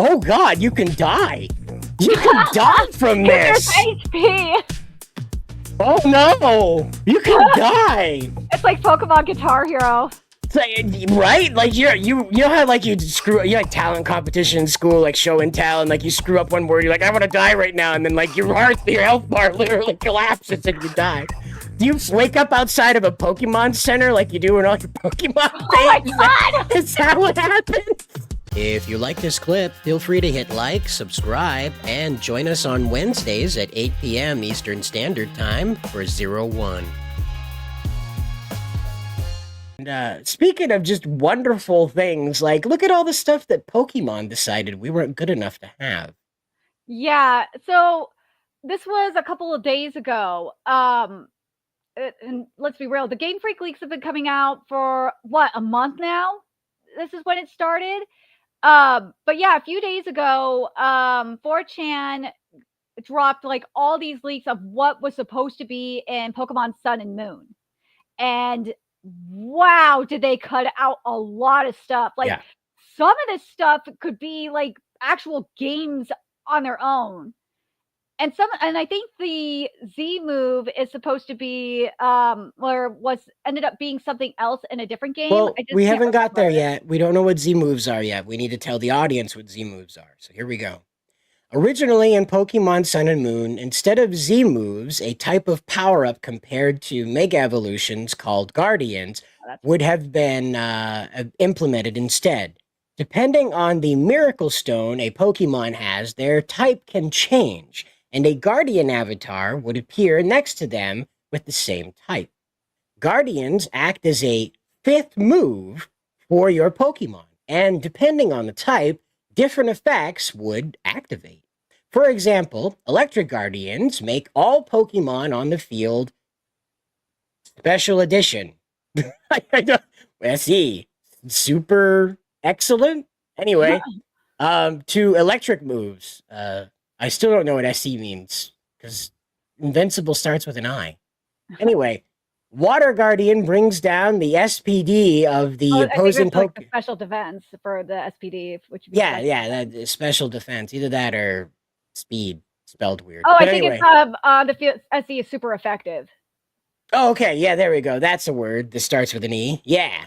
Oh God, you can die. You can die from this. HP. Oh no, you can die. It's like Pokemon Guitar Hero. It's like, right? Like you know how like you like talent competition in school, like show and tell, and like you screw up one word, you're like, I want to die right now, and then like your health bar literally collapses and you die. Do you wake up outside of a Pokemon Center like you do in all your Pokemon things? Oh my God! Is that what happens? If you like this clip, feel free to hit like, subscribe, and join us on Wednesdays at 8 p.m. Eastern Standard Time for 01. And speaking of just wonderful things, like, look at all the stuff that Pokemon decided we weren't good enough to have. Yeah, so this was a couple of days ago. And let's be real, the Gamefreak leaks have been coming out for, what, a month now? This is when it started. But yeah, a few days ago, 4chan dropped like all these leaks of what was supposed to be in Pokemon Sun and Moon. And wow, did they cut out a lot of stuff. Like some of this stuff could be like actual games on their own. And I think the Z move is supposed to be ended up being something else in a different game. Well, we haven't got there yet. We don't know what Z moves are yet. We need to tell the audience what Z moves are. So here we go. Originally in Pokemon Sun and Moon, instead of Z moves, a type of power-up compared to Mega Evolutions called Guardians would have been implemented instead. Depending on the Miracle Stone a Pokemon has, their type can change, and a Guardian avatar would appear next to them with the same type. Guardians act as a fifth move for your Pokemon, and depending on the type, different effects would activate. For example, Electric Guardians make all Pokemon on the field Special Edition. SE. Super excellent? Anyway, to electric moves. I still don't know what SE means, because Invincible starts with an I. Anyway, Water Guardian brings down the SPD of the opposing Pokemon. Like special defense for the SPD, which that special defense. Either that or speed, spelled weird. Oh, but I think it's the SE is super effective. Oh, okay, yeah, there we go. That's a word that starts with an E. Yeah.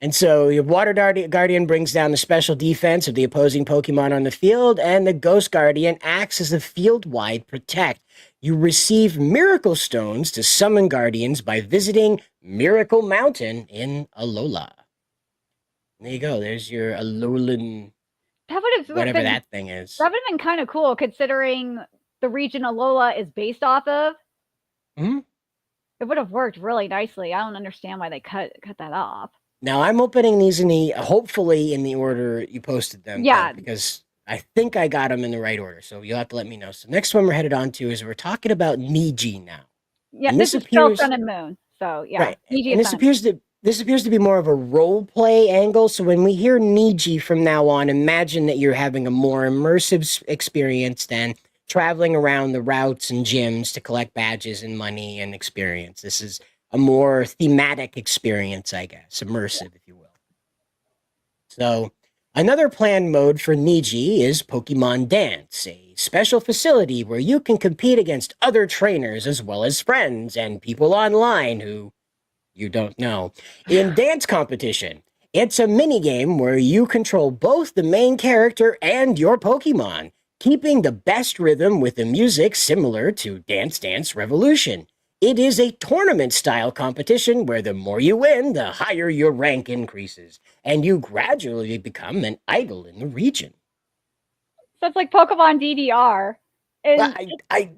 And so your Water Guardian brings down the special defense of the opposing Pokemon on the field, and the Ghost Guardian acts as a field-wide protect. You receive Miracle Stones to summon Guardians by visiting Miracle Mountain in Alola. There you go. There's your Alolan, whatever that thing is. That would have been kind of cool, considering the region Alola is based off of. Mm-hmm. It would have worked really nicely. I don't understand why they cut that off. Now, I'm opening these hopefully in the order you posted them. Yeah. Because I think I got them in the right order, so you'll have to let me know. So next one we're headed on to is we're talking about Niji now. Yeah, and this is still Sun and Moon. So yeah, right. Niji and this appears to be more of a role play angle. So when we hear Niji from now on, imagine that you're having a more immersive experience than traveling around the routes and gyms to collect badges and money and experience. This is a more thematic experience, I guess, immersive, if you will. So another planned mode for Niji is Pokemon Dance, a special facility where you can compete against other trainers as well as friends and people online who you don't know in dance competition. It's a minigame where you control both the main character and your Pokemon, keeping the best rhythm with the music similar to Dance Dance Revolution. It is a tournament-style competition where the more you win, the higher your rank increases, and you gradually become an idol in the region. So it's like Pokemon DDR. Well,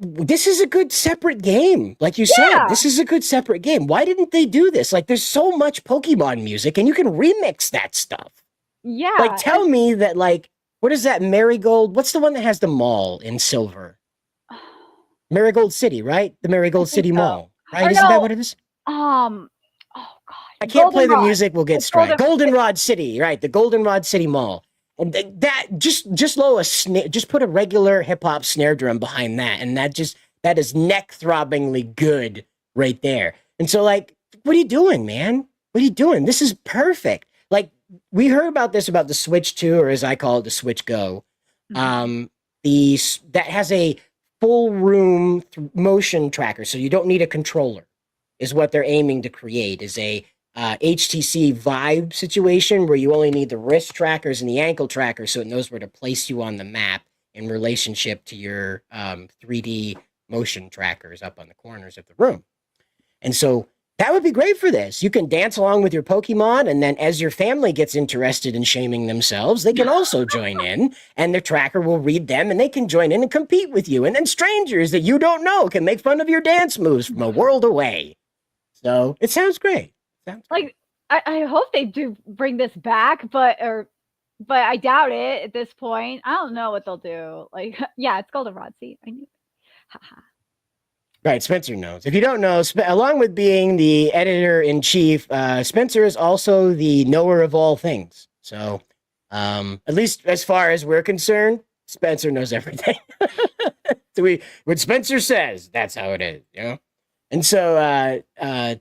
this is a good separate game. Like you said, this is a good separate game. Why didn't they do this? Like, there's so much Pokemon music, and you can remix that stuff. Yeah. Like, tell me that, like, what is that, Marigold? What's the one that has the mall in silver? Marigold City, right? The Marigold City Mall, right? Isn't that what it is? Oh God. I can't play the music, we'll get strike. Goldenrod City, right? The Goldenrod City Mall. And that just put a regular hip hop snare drum behind that, and that is neck-throbbingly good right there. And so, like, what are you doing, man? What are you doing? This is perfect. Like, we heard about this about the Switch 2, or as I call it, the Switch Go. Mhm. That has a full room motion tracker, so you don't need a controller. Is what they're aiming to create is a HTC Vibe situation where you only need the wrist trackers and the ankle trackers, so it knows where to place you on the map in relationship to your 3D motion trackers up on the corners of the room. And so that would be great for this. You can dance along with your Pokemon, and then as your family gets interested in shaming themselves, they can also join in, and the tracker will read them, and they can join in and compete with you. And then strangers that you don't know can make fun of your dance moves from a world away. So it sounds great. Like, I hope they do bring this back, but I doubt it at this point. I don't know what they'll do. Like, yeah, it's called a Rodsy. I knew. Haha. Right, Spencer knows. If you don't know, along with being the editor in chief, Spencer is also the knower of all things. So, at least as far as we're concerned, Spencer knows everything. So what Spencer says, that's how it is, you know? And so,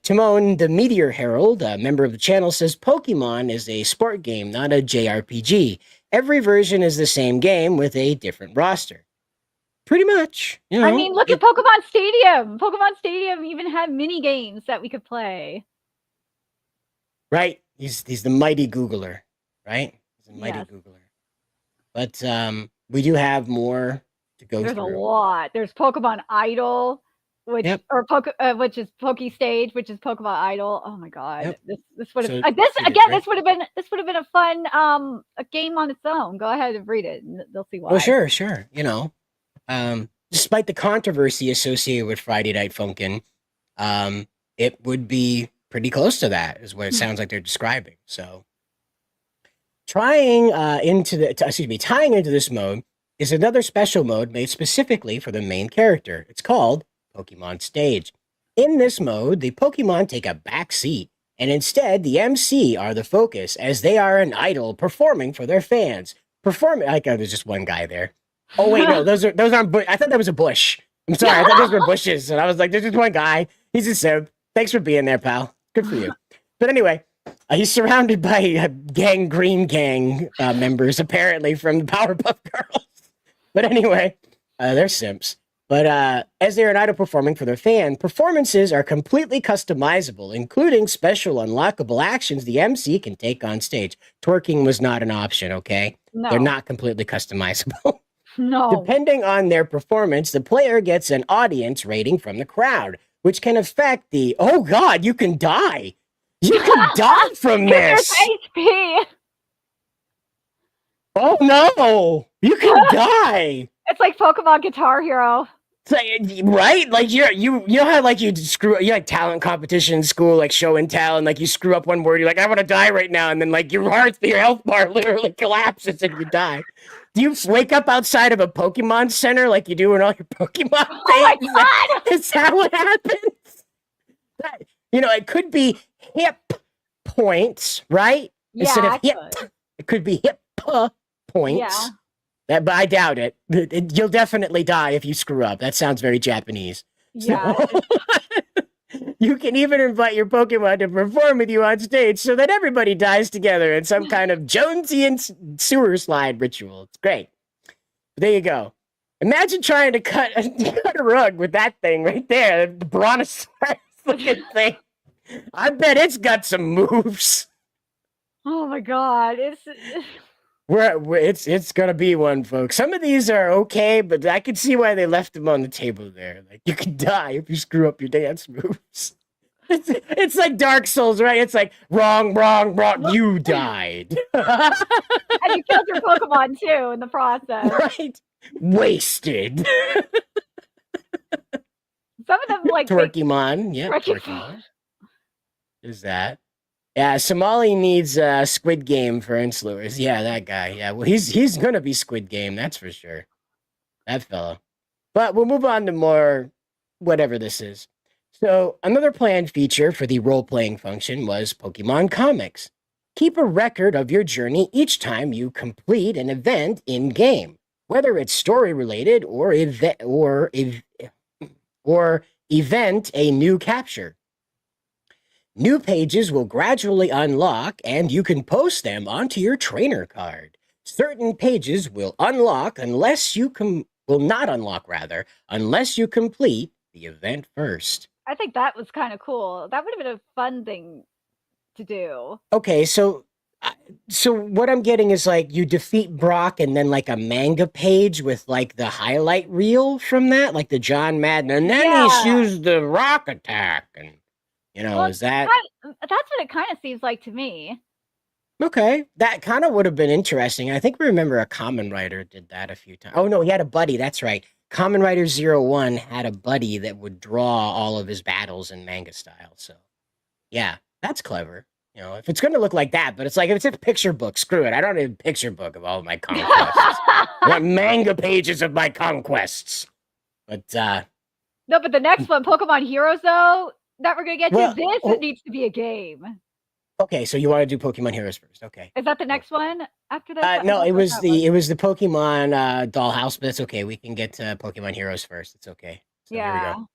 Timon, the Meteor Herald, a member of the channel, says Pokemon is a sport game, not a JRPG. Every version is the same game with a different roster. Pretty much, you know. I mean, look at Pokemon Stadium. Pokemon Stadium even had mini games that we could play. Right, he's the mighty Googler, right? He's a mighty Googler. But we do have more to go There's through. A lot. There's Pokemon Idol, which which is Poke Stage, which is Pokemon Idol. Oh my god, this would have this would have been a fun a game on its own. Go ahead and read it, and they'll see why. Oh sure, you know. Despite the controversy associated with Friday Night Funkin', it would be pretty close to that, is what it sounds like they're describing. So, tying into this mode is another special mode made specifically for the main character. It's called Pokemon Stage. In this mode, the Pokemon take a back seat, and instead, the MC are the focus, as they are an idol performing for their fans. There's just one guy there. Oh wait, no, those aren't. I thought that was a bush. I'm sorry, I thought those were bushes, and I was like, "There's just one guy. He's a simp. Thanks for being there, pal. Good for you." But anyway, he's surrounded by Green Gang members, apparently from the Powerpuff Girls. But anyway, they're simps. But as they're an idol performing for their fan, performances are completely customizable, including special unlockable actions the MC can take on stage. Twerking was not an option. Okay, they're not completely customizable. No. Depending on their performance, the player gets an audience rating from the crowd, which can affect the, oh god, you can die. You can die from this. HP. Oh no, you can die. It's like Pokemon Guitar Hero. It's like, right? Like you know how like you like talent competition in school, like show and tell, and like you screw up one word, you're like, I want to die right now, and then like your health bar literally collapses and you die. Do you wake up outside of a Pokemon Center like you do in all your Pokemon things? Oh my god! Is that what happens? You know, it could be hip points, right? Yeah, instead of hip, it could be hip points. Yeah. But I doubt it. You'll definitely die if you screw up. That sounds very Japanese. Yeah. So, you can even invite your Pokemon to perform with you on stage so that everybody dies together in some kind of Jonesian sewer slide ritual. It's great. But there you go. Imagine trying to cut a rug with that thing right there. The Brontosaurus looking thing. I bet it's got some moves. Oh my god. It's gonna be one, folks. Some of these are okay, but I can see why they left them on the table there. Like, you could die if you screw up your dance moves. It's like Dark Souls, right? It's like wrong. You died, and you killed your Pokemon too in the process. Right? Wasted. Some of them like Twerkymon, yeah. Twerkymon. Is that? Yeah, Somali needs Squid Game for influencers. Yeah, that guy. Yeah, well, he's gonna be Squid Game, that's for sure. That fellow. But we'll move on to more whatever this is. So another planned feature for the role-playing function was Pokemon Comics. Keep a record of your journey each time you complete an event in-game, whether it's story-related or event a new capture. New pages will gradually unlock, and you can post them onto your trainer card. Certain pages will unlock will not unlock rather, unless you complete the event first. I think that was kind of cool. That would have been a fun thing to do. Okay, so what I'm getting is like you defeat Brock and then like a manga page with like the highlight reel from that, like the John Madden, and then he's used the rock attack, and is that? That's what it kind of seems like to me. Okay, that kind of would have been interesting. I think we remember a Kamen Rider did that a few times. Oh no, he had a buddy. That's right. Kamen Rider 01 had a buddy that would draw all of his battles in manga style. So, yeah, that's clever. If it's going to look like that, but it's like if it's a picture book, screw it. I don't need a picture book of all of my conquests. I want manga pages of my conquests. But no, but the next one, Pokemon Heroes, though, that we're gonna get to. It needs to be a game. Okay, so you want to do Pokemon Heroes first? Okay. Is that the next one after that? No, it was the Pokemon Dollhouse, but it's okay. We can get to Pokemon Heroes first. It's okay. So yeah. Here we go.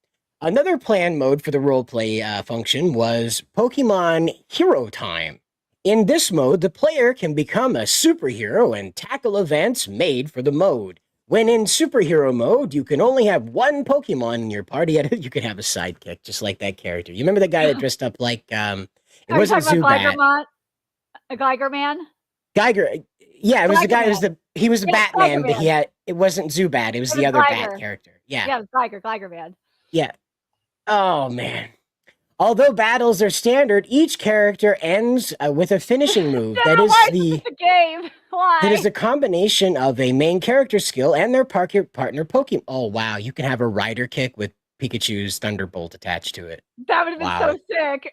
Another planned mode for the roleplay function was Pokemon Hero Time. In this mode, the player can become a superhero and tackle events made for the mode. When in superhero mode, you can only have one Pokemon in your party. You can have a sidekick, just like that character. You remember the guy that dressed up like it wasn't Zubat. A Geiger Man? Geiger. Yeah, it was the guy he was the Batman, but it wasn't Zubat, it was the other Bat character. Yeah. Yeah, it was Geiger Man. Yeah. Oh man. Although battles are standard, each character ends with a finishing move. That is the game. Why? That is a combination of a main character skill and their partner Pokemon. Oh wow, you can have a rider kick with Pikachu's Thunderbolt attached to it. That would have been so sick.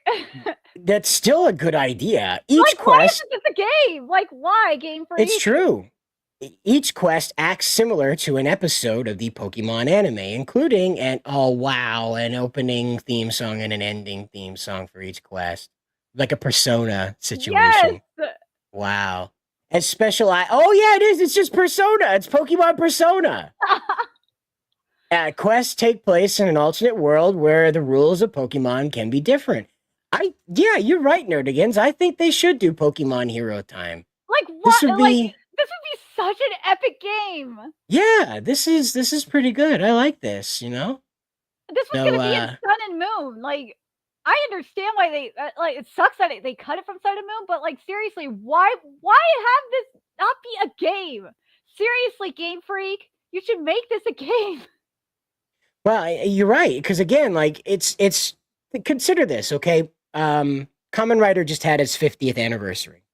That's still a good idea. Each quest. Why is this a game? Like, why Gamefreak? It's true. Each quest acts similar to an episode of the Pokemon anime, including an opening theme song and an ending theme song for each quest, like a Persona situation. Yes. Wow. And special oh yeah, it is. It's just Persona. It's Pokemon Persona. Quests take place in an alternate world where the rules of Pokemon can be different. You're right, Nerdigans. I think they should do Pokemon Hero Time. Like what? This would be such an epic game. Yeah, this is pretty good. I like this. This was gonna be in Sun and Moon. Like, I understand why they it sucks that they cut it from Sun and Moon, but like seriously, why have this not be a game? Seriously, Game Freak, you should make this a game. Well, you're right, because again, like it's consider this, okay? Kamen Rider just had its 50th anniversary.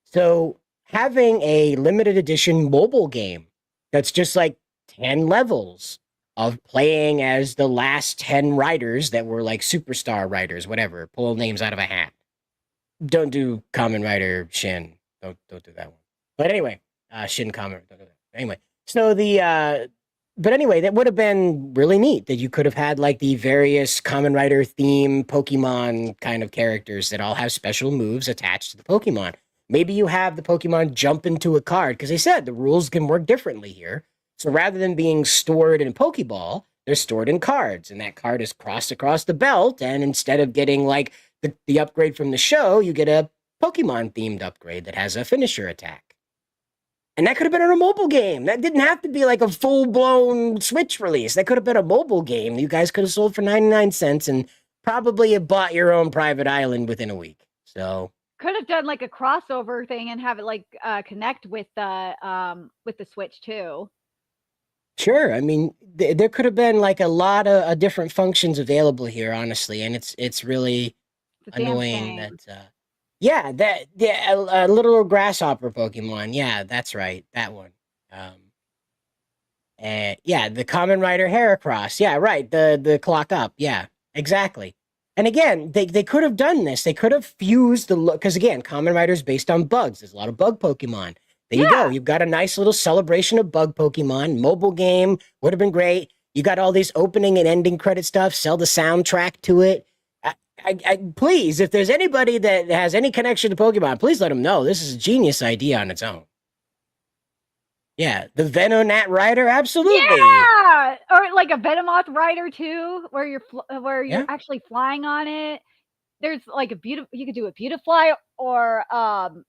So having a limited edition mobile game that's just like 10 levels of playing as the last 10 riders that were like superstar riders, whatever, pull names out of a hat. Don't do Kamen Rider Shin. Don't do that one. But anyway, Shin Kamen. Don't do that. Anyway, so but anyway, that would have been really neat that you could have had like the various Kamen Rider theme Pokemon kind of characters that all have special moves attached to the Pokemon. Maybe you have the Pokemon jump into a card, because they said the rules can work differently here. So rather than being stored in a Pokeball, they're stored in cards, and that card is crossed across the belt, and instead of getting like the upgrade from the show, you get a Pokemon-themed upgrade that has a finisher attack. And that could have been in a mobile game. That didn't have to be like a full-blown Switch release. That could have been a mobile game you guys could have sold for 99 cents and probably have bought your own private island within a week. So could have done like a crossover thing and have it like connect with the Switch too. Sure. I mean, there could have been like a lot of different functions available here, honestly, and it's really annoying that. A little grasshopper Pokemon. Yeah, that's right, that one. And yeah, the Kamen Rider Heracross. Yeah, right. The clock up. Yeah, exactly. And again, they could have done this. They could have fused because again, Kamen Rider is based on bugs. There's a lot of bug Pokemon. There you go. You've got a nice little celebration of bug Pokemon. Mobile game would have been great. You got all these opening and ending credit stuff. Sell the soundtrack to it. Please, if there's anybody that has any connection to Pokemon, please let them know. This is a genius idea on its own. Yeah, the Venonat Rider, absolutely. Yeah, or like a Venomoth Rider too, where you're actually flying on it. There's like you could do a Beautifly, or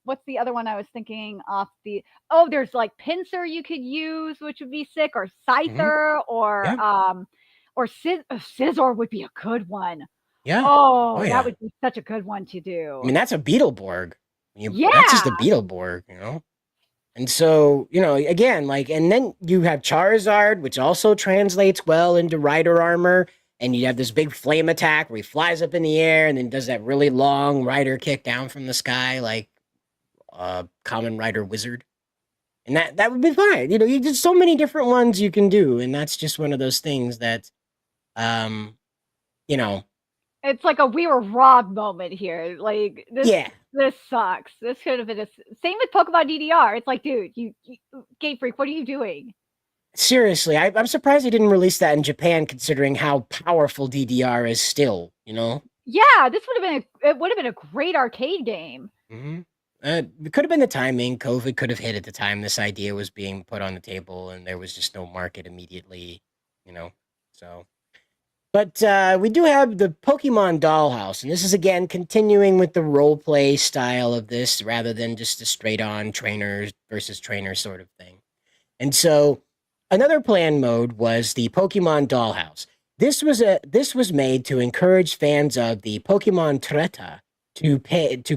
what's the other one I was thinking off the? There's like pincer you could use, which would be sick, or scyther, or scissor would be a good one. Yeah. Oh, Yeah. that would be such a good one to do. I mean, that's a Beetleborg. Yeah. That's just a Beetleborg, you know? And so, again, and then you have Charizard, which also translates well into rider armor. And you have this big flame attack where he flies up in the air and then does that really long rider kick down from the sky, like Kamen Rider Wizard. And that would be fine. You did so many different ones you can do. And that's just one of those things that, It's like a we were robbed moment here. Like this. Yeah. This sucks. This could have been same with Pokemon DDR. It's like, dude, you Gamefreak, what are you doing? Seriously, I'm surprised they didn't release that in Japan, considering how powerful DDR is still. Yeah, this would have been a great arcade game. Mm-hmm. It could have been the timing. COVID could have hit at the time this idea was being put on the table, and there was just no market immediately. So. But we do have the Pokemon Dollhouse, and this is, again, continuing with the role-play style of this, rather than just a straight-on trainers versus trainer sort of thing. And so, another planned mode was the Pokemon Dollhouse. This was made to encourage fans of the Pokemon Treta to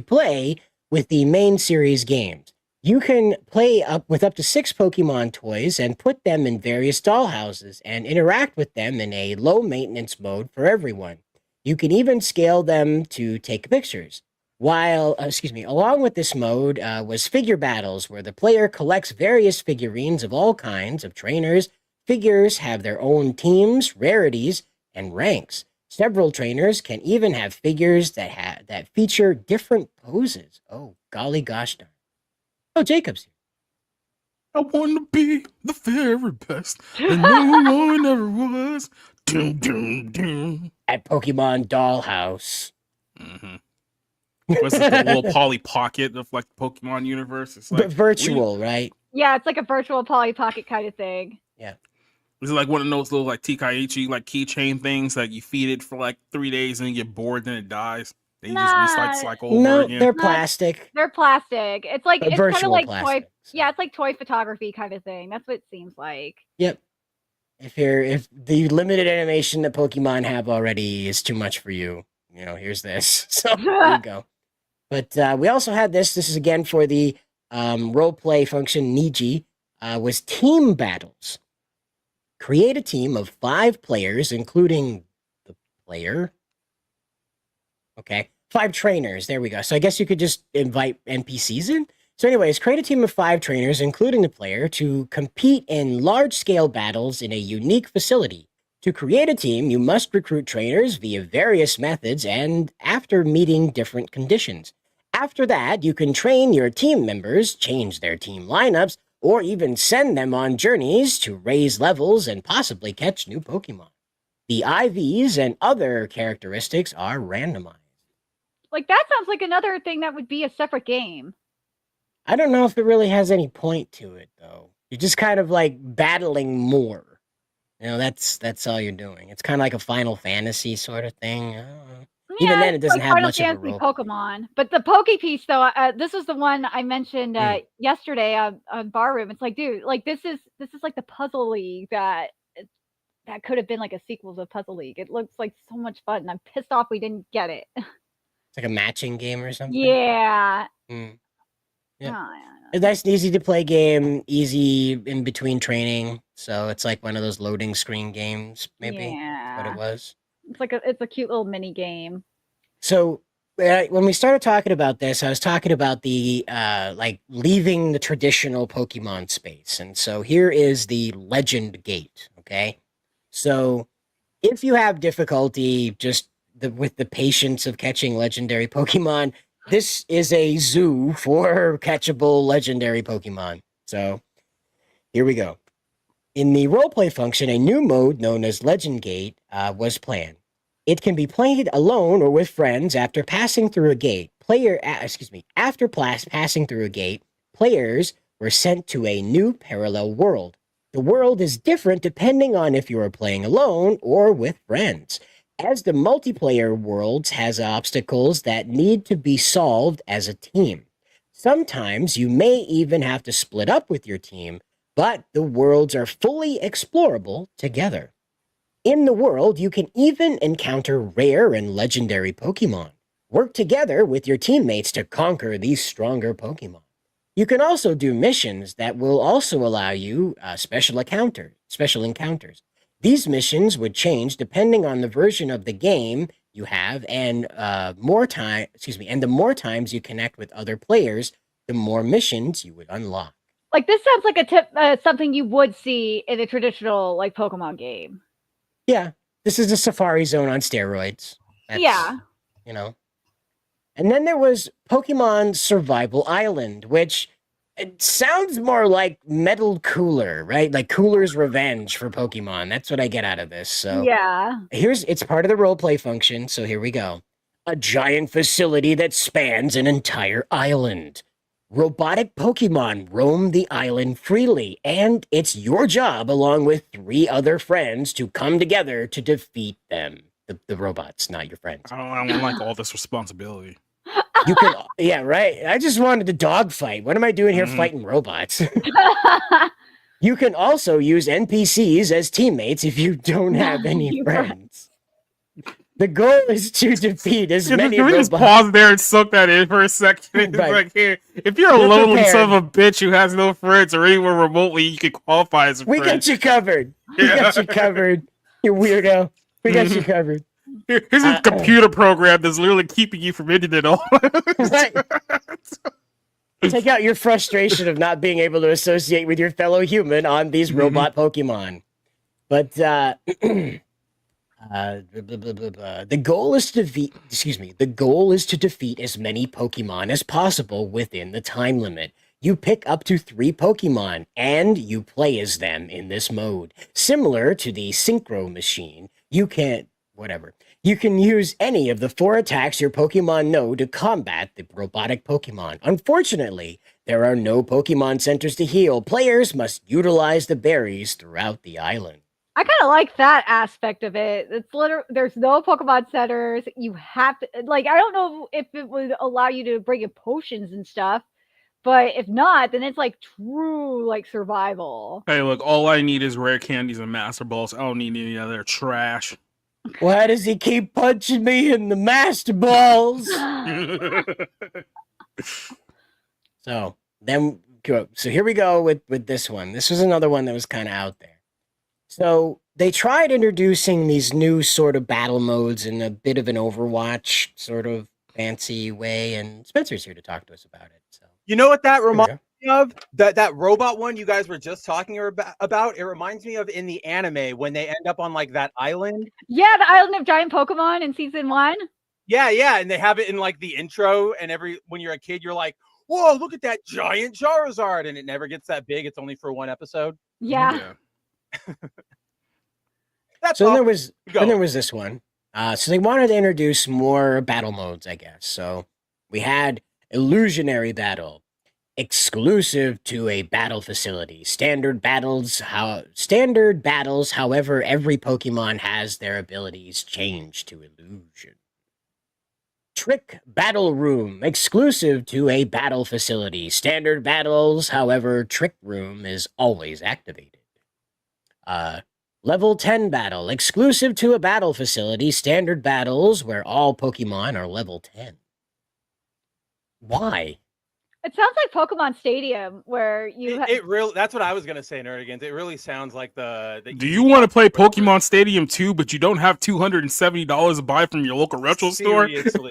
play with the main series games. You can play with up to 6 Pokemon toys and put them in various dollhouses and interact with them in a low-maintenance mode for everyone. You can even scale them to take pictures. Along with this mode was figure battles, where the player collects various figurines of all kinds of trainers. Figures have their own teams, rarities, and ranks. Several trainers can even have figures that feature different poses. Oh, golly gosh darn. Oh, Jacob's here. I want to be the very best, and no one ever was. Doom, doom, doom. At Pokemon Dollhouse. Mm-hmm. What's it, the little Polly Pocket of the Pokemon universe? It's but virtual, right? Yeah, it's like a virtual Polly Pocket kind of thing. Yeah. Is it like one of those little Tikaichi keychain things that you feed it for 3 days and you get bored, then it dies? They just recycle over again. They're plastic. They're plastic. It's kind of like plastic, toy. So. Yeah, it's like toy photography kind of thing. That's what it seems like. Yep. If the limited animation that Pokemon have already is too much for you, here's this. So there you go. But we also had this. This is again for the role-play function. Niji was team battles. Create a team of 5 players, including the player. Okay, 5 trainers. There we go. So I guess you could just invite NPCs in. So anyways, create a team of 5 trainers, including the player, to compete in large-scale battles in a unique facility. To create a team, you must recruit trainers via various methods and after meeting different conditions. After that, you can train your team members, change their team lineups, or even send them on journeys to raise levels and possibly catch new Pokemon. The IVs and other characteristics are randomized. That sounds like another thing that would be a separate game. I don't know if it really has any point to it, though. You're just kind of battling more. That's all you're doing. It's kind of like a Final Fantasy sort of thing. I don't know. Yeah, even then, it doesn't have Final much Fantasy of a role. Pokemon. But the Poke piece, though, this was the one I mentioned yesterday on Barroom. It's like, dude, this is like the Puzzle League that could have been like a sequel to Puzzle League. It looks like so much fun, and I'm pissed off we didn't get it. It's like a matching game or something? Yeah. Mm. Yeah. It's nice and easy to play game, easy in between training. So it's like one of those loading screen games, maybe. Yeah. What it was. It's a cute little mini game. So when we started talking about this, I was talking about the leaving the traditional Pokemon space. And so here is the Legend Gate, okay? So if you have difficulty with the patience of catching legendary Pokemon, this is a zoo for catchable legendary Pokemon. So here we go. In the roleplay function, a new mode known as Legend Gate was planned. It can be played alone or with friends after passing through a gate. After passing through a gate, players were sent to a new parallel world. The world is different depending on if you are playing alone or with friends. as the multiplayer worlds has obstacles that need to be solved as a team. Sometimes you may even have to split up with your team, but the worlds are fully explorable together. In the world, you can even encounter rare and legendary Pokemon. Work together with your teammates to conquer these stronger Pokemon. You can also do missions that will also allow you special encounters. These missions would change depending on the version of the game you have, and the more times you connect with other players, the more missions you would unlock. Like, this sounds like something you would see in a traditional like Pokemon game. Yeah, this is a Safari Zone on steroids. Yeah. You know. And then there was Pokemon Survival Island, which it sounds more like Metal Cooler, right? Like Cooler's Revenge for Pokemon. That's what I get out of this. So yeah, it's part of the roleplay function. So here we go. A giant facility that spans an entire island. Robotic Pokemon roam the island freely, and it's your job, along with 3 other friends, to come together to defeat them. The robots, not your friends. I don't like all this responsibility. You can, yeah, right. I just wanted to dogfight. What am I doing here fighting robots? You can also use NPCs as teammates if you don't have any friends. The goal is to defeat as many robots. Just pause there and soak that in for a second. It's Right. like, here, if you're a lonely son of a bitch who has no friends or anywhere remotely, you can qualify as a friend. We got you covered. We got you covered. You weirdo. We got you covered. Here's a computer program that's literally keeping you from ending it all. Right. Take out your frustration of not being able to associate with your fellow human on these robot Pokemon. But the goal is to defeat. The goal is to defeat as many Pokemon as possible within the time limit. You pick up to 3 Pokemon, and you play as them in this mode. Similar to the Synchro Machine, you can use any of the 4 attacks your Pokemon know to combat the robotic Pokemon. Unfortunately, there are no Pokemon centers to heal. Players must utilize the berries throughout the island. I kind of like that aspect of it. It's there's no Pokemon centers. You have to, like, I don't know if it would allow you to bring in potions and stuff, but if not, then it's like true like survival. Hey, look, all I need is rare candies and master balls. I don't need any other trash. Why does he keep punching me in the master balls? So here we go with this one. This was another one that was kind of out there. So they tried introducing these new sort of battle modes in a bit of an Overwatch sort of fancy way, and Spencer's here to talk to us about it. So you know what that reminds me of? That robot one you guys were just talking about? It reminds me of in the anime when they end up on like that island. Yeah, the island of giant Pokemon in season 1. Yeah, and they have it in like the intro, and when you're a kid, you're like, whoa, look at that giant Charizard, and it never gets that big. It's only for 1 episode. Yeah. That's so then there was this one. So they wanted to introduce more battle modes, I guess. So we had Illusionary Battle, exclusive to a battle facility. Standard battles, however, every Pokemon has their abilities changed to illusion. Trick Battle Room, exclusive to a battle facility. Standard battles, however, Trick Room is always activated. Level 10 Battle, exclusive to a battle facility. Standard battles where all Pokemon are level 10. Why? It sounds like Pokemon Stadium, where you. That's what I was gonna say, Nerdigans. It really sounds like the. Do you want to play Pokemon Stadium 2, but you don't have $270 to buy from your local retro store? Seriously,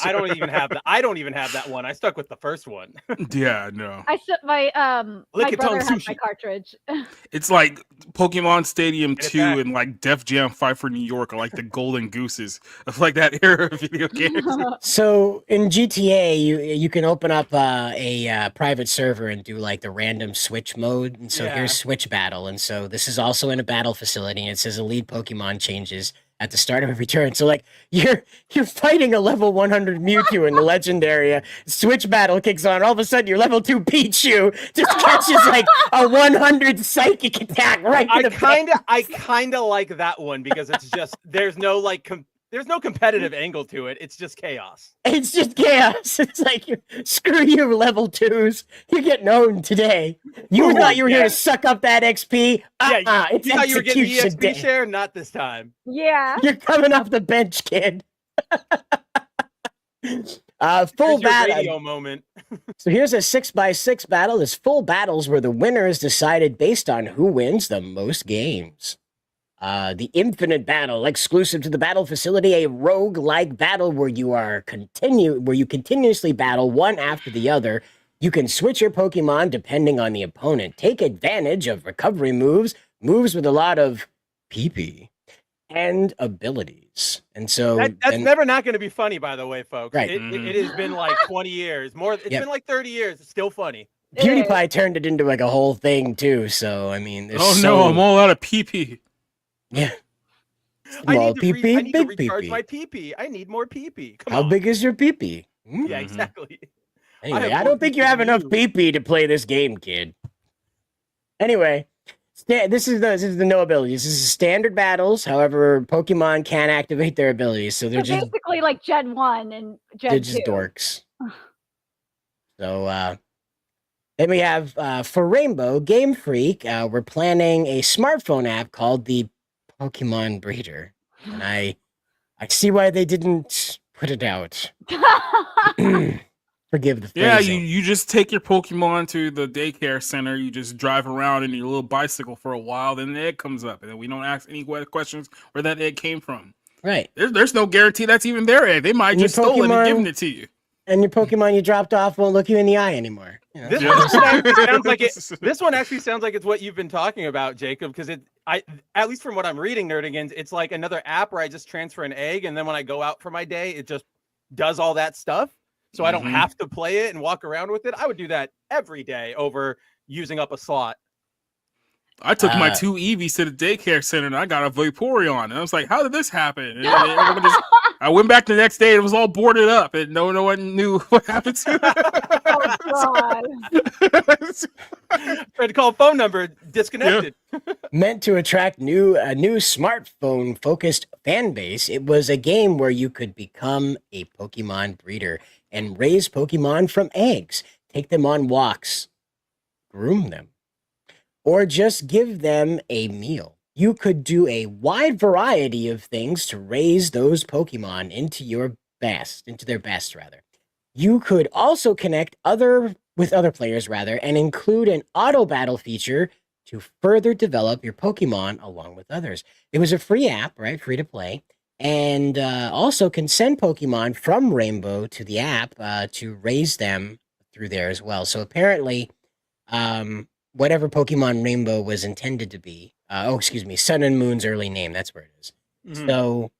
I don't even have that. I don't even have that one. I stuck with the first one. Yeah, no. My brother has my cartridge. It's like Pokemon Stadium 2 and like Def Jam Fight for New York are like the golden gooses of like that era of video games. So in GTA, you can open up a private server and do like the random switch mode. And so here's switch battle. And so this is also in a battle facility. And it says elite Pokemon changes at the start of every turn. So like you're fighting a level 100 Mewtwo in the legend area. Switch battle kicks on. All of a sudden, your level 2 Pichu just catches like a 100 psychic attack right to the face. I kind of like that one because it's just there's no competitive angle to it. It's just chaos. It's just chaos. It's like, screw you, level 2s. You're getting owned today. You thought you were here to suck up that XP? It's you thought you were getting the execution EXP day. share? Not this time. Yeah. You're coming off the bench, kid. Full Here's your battle. radio moment. So here's a 6x6 battle. It's full battles where the winner is decided based on who wins the most games. The Infinite Battle, exclusive to the battle facility, a rogue-like battle where you continuously battle one after the other. You can switch your Pokemon depending on the opponent. Take advantage of recovery moves with a lot of PP, and abilities. And so that's never not going to be funny, by the way, folks. Right. It has been like 20 years. It's been like 30 years. It's still funny. PewDiePie turned it into like a whole thing too. So I mean, no, I'm all out of PP. Yeah. I Small need to PP, I need to big recharge PP. my PP. I need more PP. Come How on. big is your PP? Yeah, exactly. Anyway, have I more don't think you PP have than enough you. PP to play this game, kid. Anyway, this is the no abilities. This is standard battles. However, Pokemon can activate their abilities, so they're So just basically like Gen 1 and Gen 2. they're just dorks. So then we have for Rainbow Gamefreak, we're planning a smartphone app called the Pokemon Breeder, and I see why they didn't put it out. Forgive the phrasing. Yeah, you just take your Pokemon to the daycare center. You just drive around in your little bicycle for a while. Then the egg comes up, and then we don't ask any questions where that egg came from. Right. There's no guarantee that's even their egg. They might And just your stole it and Pokemon- given it to you. And your Pokemon you dropped off won't look you in the eye anymore. You know? This Yeah. one sounds like it. This one actually sounds like it's what you've been talking about, Jacob. Because at least from what I'm reading, Nerdigans, it's like another app where I just transfer an egg, and then when I go out for my day, it just does all that stuff. So I don't have to play it and walk around with it. I would do that every day over using up a slot. I took my 2 Eevees to the daycare center, and I got a Vaporeon. And I was like, how did this happen? And I went back the next day, and it was all boarded up, and no one knew what happened to it. Tried to call a phone number, disconnected. Meant to attract a new smartphone-focused fan base, it was a game where you could become a Pokemon breeder and raise Pokemon from eggs, take them on walks, groom them, or just give them a meal. You could do a wide variety of things to raise those Pokemon into their best. You could also connect with other players and include an auto battle feature to further develop your Pokemon along with others. It was a free app, right? Free to play. And also can send Pokemon from Rainbow to the app to raise them through there as well. So apparently, whatever Pokemon Rainbow was intended to be, Sun and Moon's early name, that's where it is. So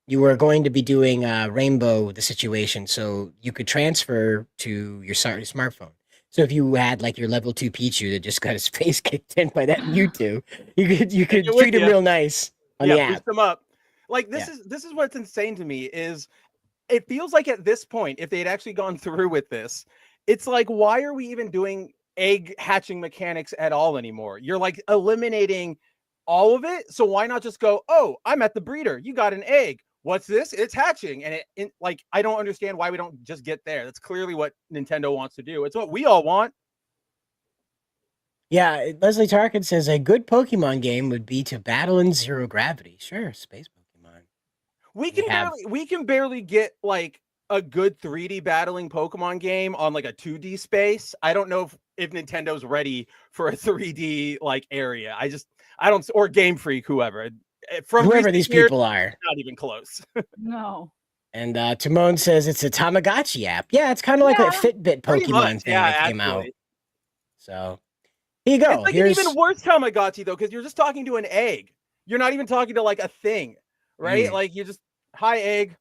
you were going to be doing Rainbow, the situation, so you could transfer to your smartphone. So if you had like your level 2 Pichu that just got his face kicked in by that Mewtwo, you could treat him real nice on the app. Boost them up. Like this is what's insane to me is it feels like at this point, if they had actually gone through with this, it's like, why are we even doing egg hatching mechanics at all anymore? You're like eliminating all of it. So why not just go, oh, I'm at the breeder. You got an egg. What's this? It's hatching. And like, I don't understand why we don't just get there. That's clearly what Nintendo wants to do. It's what we all want. Yeah, Leslie Tarkin says a good Pokemon game would be to battle in zero gravity. Sure, space Pokemon. We can barely get like a good 3D battling Pokemon game on like a 2D space. I don't know if Nintendo's ready for a 3D like area. I don't, or Game Freak, whoever. From whoever these people are. Not even close. No. And Timon says it's a Tamagotchi app. Yeah, it's kind of like a Fitbit Pokemon thing that came out. So here you go. It's like an even worse Tamagotchi though, because you're just talking to an egg. You're not even talking to like a thing, right? Like you just hi egg.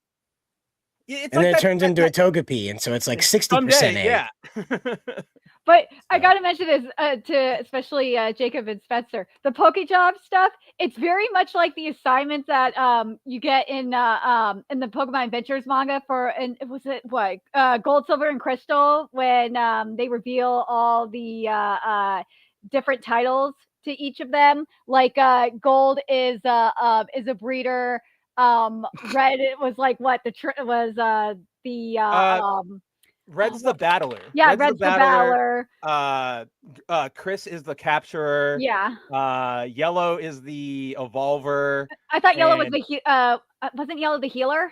It's and then it turns into a Togepi, and so it's like 60% egg. Yeah. But I gotta mention this to especially Jacob and Spencer. The Pokejobs stuff, it's very much like the assignments that you get in the Pokemon Adventures manga for, and was it what Gold, Silver, and Crystal when they reveal all the different titles to each of them. Like Gold is a breeder. Red it was like what Red's the battler. Yeah, Red's the battler. Chris is the capturer. Yeah. Yellow is the evolver. I thought Yellow was wasn't Yellow the healer?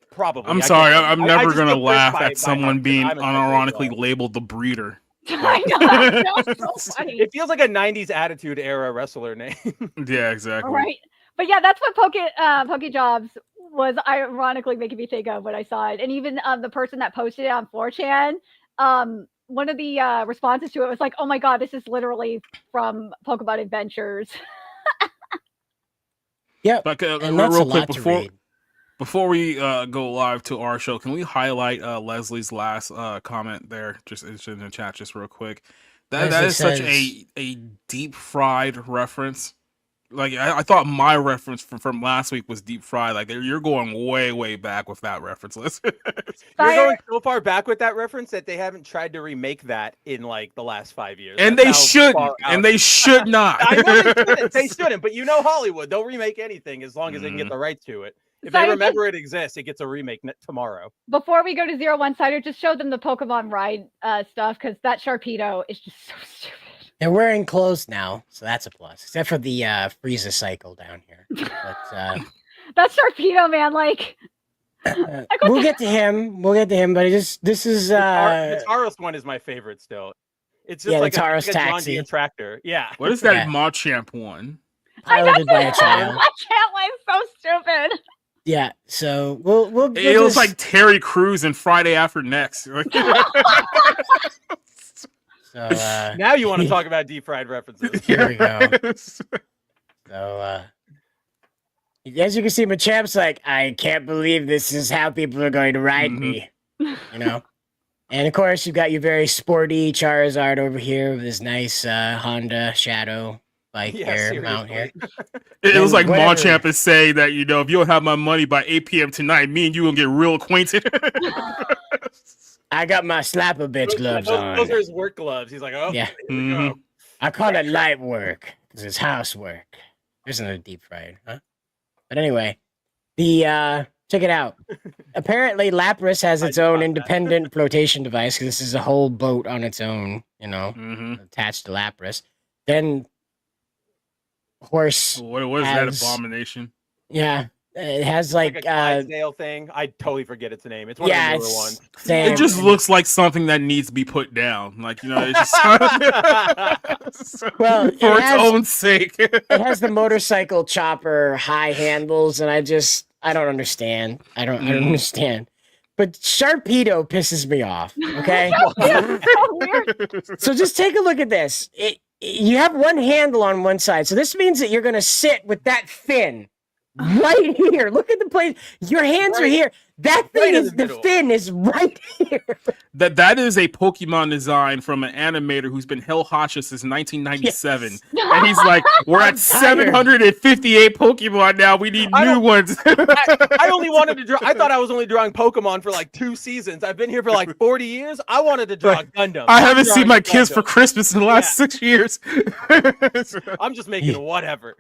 Probably. I'm sorry. I'm never just gonna took Chris laugh by at someone heart, being 'cause I'm a unironically well. labeled the breeder. I know. That's so funny. It feels like a '90s Attitude Era wrestler name. Yeah, exactly. Right. But yeah, that's what Pokejobs was ironically making me think of when I saw it. And even the person that posted it on 4chan, one of the responses to it was like, "Oh my god, this is literally from Pokemon Adventures." Yeah, But and that's real a quick lot to read. before we go live to our show, can we highlight Leslie's last comment there? Just it's in the chat, just real quick. That Leslie is such says- a deep fried reference. Like I thought my reference from last week was deep fried. Like you're going way back with that reference list. You're going so far back with that reference that they haven't tried to remake that in like the last 5 years. And That's they how shouldn't. far out- And they should not. I know they shouldn't. They shouldn't. But you know Hollywood, they'll remake anything as long as they can get the rights to it. If they Cider, remember it exists, it gets a remake tomorrow. Before we go to 01 Cider, just show them the Pokemon ride stuff because that Sharpedo is just so stupid. They're wearing clothes now, so that's a plus. Except for the Frieza cycle down here. But That Sharpedo, man, like we'll get to him. We'll get to him. But this is The Tauros one is my favorite still. It's just Yeah, the like Tauros a John taxi. Deere tractor. Yeah. What is that Yeah. Machamp one? piloted by a child. That cat was so stupid. Yeah, so we'll It was just- like Terry Crews in Friday After Next. so Now you want to talk about deep fried references. Here we go. So as you can see, Machamp's like, I can't believe this is how people are going to ride me. You know? And of course, you've got your very sporty Charizard over here with this nice Honda Shadow bike here, mount here. It was like Whatever. Machamp is saying that, you know, if you don't have my money by 8 p.m. tonight, me and you will get real acquainted. I got my slapper bitch gloves on. Those are his work gloves. He's like, oh, Yeah. here we go. I call it light work because it's housework. There's another deep fried, huh? But anyway, the check it out. Apparently, Lapras has its own independent flotation device because this is a whole boat on its own, you know, attached to Lapras. Then Horse. What is that abomination? Yeah, it has like a Clydesdale thing. I totally forget its name. It's one yeah, of the newer it's ones. same. It just looks like something that needs to be put down. Like, you know, it's just well, for its own sake. It has the motorcycle chopper high handles, and I don't understand. I don't understand. But Sharpedo pisses me off. Okay, so just take a look at this. You have one handle on one side, so this means that you're going to sit with that fin right here. Look at the place. Your hands are here. That thing is the fin is right here. That is a Pokemon design from an animator who's been hell hotshot since 1997, and he's like, "We're at 758 Pokemon now. We need new ones." I only wanted to draw. I thought I was only drawing Pokemon for like 2 seasons. I've been here for like 40 years. I wanted to draw Gundam. I haven't seen my kids for Christmas in the last 6 years. I'm just making whatever.